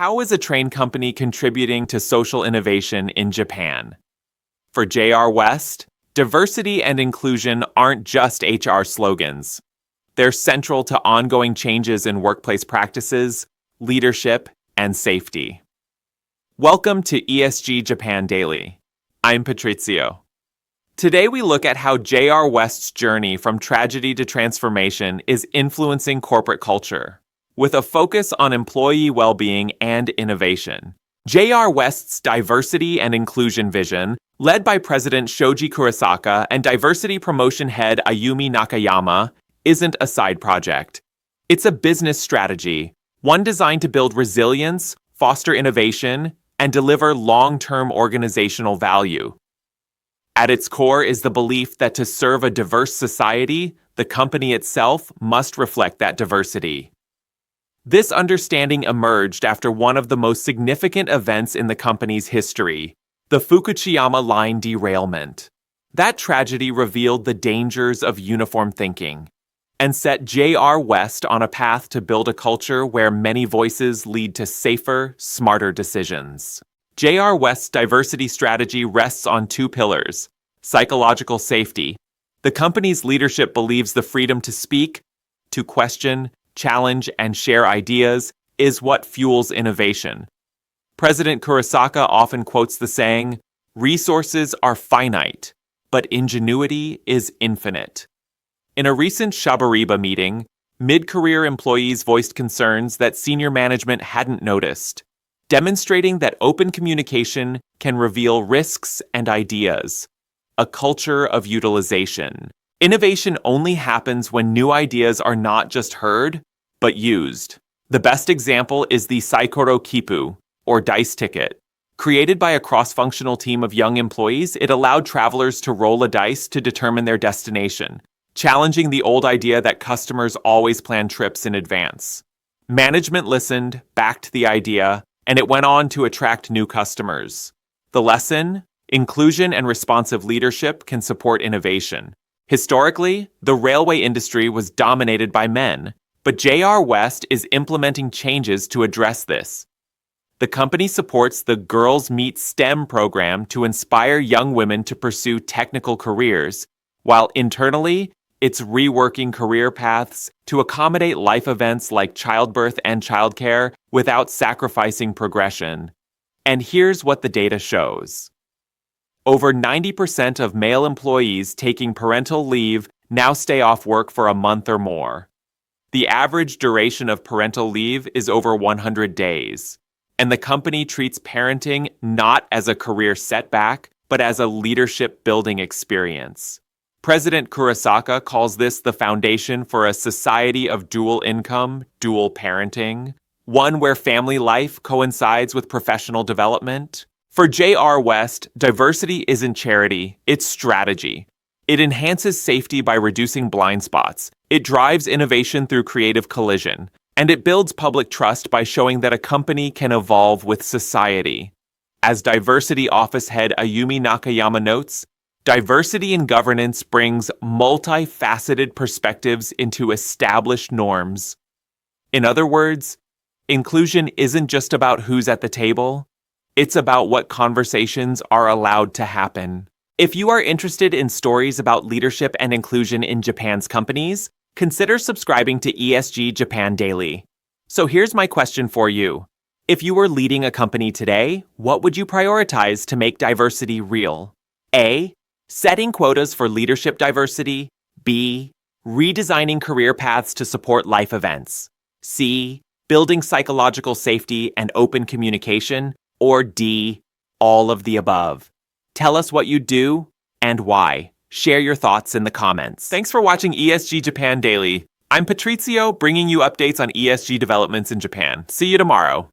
How is a train company contributing to social innovation in Japan? For J.R. West, diversity and inclusion aren't just HR slogans. They're central to ongoing changes in workplace practices, leadership, and safety. Welcome to ESG Japan Daily. I'm Patrizio. Today we look at how J.R. West's journey from tragedy to transformation is influencing corporate culture, with a focus on employee well-being and innovation. J.R. West's diversity and inclusion vision, led by President Shoji Kurosaka and diversity promotion head Ayumi Nakayama, isn't a side project. It's a business strategy, one designed to build resilience, foster innovation, and deliver long-term organizational value. At its core is the belief that to serve a diverse society, the company itself must reflect that diversity. This understanding emerged after one of the most significant events in the company's history, the Fukushima line derailment. That tragedy revealed the dangers of uniform thinking and set J.R. West on a path to build a culture where many voices lead to safer, smarter decisions. J.R. West's diversity strategy rests on two pillars: psychological safety. The company's leadership believes the freedom to speak, to question, challenge, and share ideas is what fuels innovation. President Kurosaka often quotes the saying, "Resources are finite, but ingenuity is infinite." In a recent Shabariba meeting, mid-career employees voiced concerns that senior management hadn't noticed, demonstrating that open communication can reveal risks and ideas, a culture of utilization. Innovation only happens when new ideas are not just heard, but used. The best example is the Saikoro Kipu, or dice ticket. Created by a cross-functional team of young employees, it allowed travelers to roll a dice to determine their destination, challenging the old idea that customers always plan trips in advance. Management listened, backed the idea, and it went on to attract new customers. The lesson? Inclusion and responsive leadership can support innovation. Historically, the railway industry was dominated by men, but J.R. West is implementing changes to address this. The company supports the Girls Meet STEM program to inspire young women to pursue technical careers, while internally, it's reworking career paths to accommodate life events like childbirth and childcare without sacrificing progression. And here's what the data shows. Over 90% of male employees taking parental leave now stay off work for a month or more. The average duration of parental leave is over 100 days. And the company treats parenting not as a career setback, but as a leadership building experience. President Kurosaka calls this the foundation for a society of dual income, dual parenting, one where family life coincides with professional development. For J.R. West, diversity isn't charity, it's strategy. It enhances safety by reducing blind spots. It drives innovation through creative collision. And it builds public trust by showing that a company can evolve with society. As Diversity Office Head Ayumi Nakayama notes, diversity in governance brings multifaceted perspectives into established norms. In other words, inclusion isn't just about who's at the table, it's about what conversations are allowed to happen. If you are interested in stories about leadership and inclusion in Japan's companies, consider subscribing to ESG Japan Daily. So here's my question for you. If you were leading a company today, what would you prioritize to make diversity real? A. Setting quotas for leadership diversity. B. Redesigning career paths to support life events. C. Building psychological safety and open communication. Or D. All of the above. Tell us what you do and why. Share your thoughts in the comments. Thanks for watching ESG Japan Daily. I'm Patrizio, bringing you updates on ESG developments in Japan. See you tomorrow.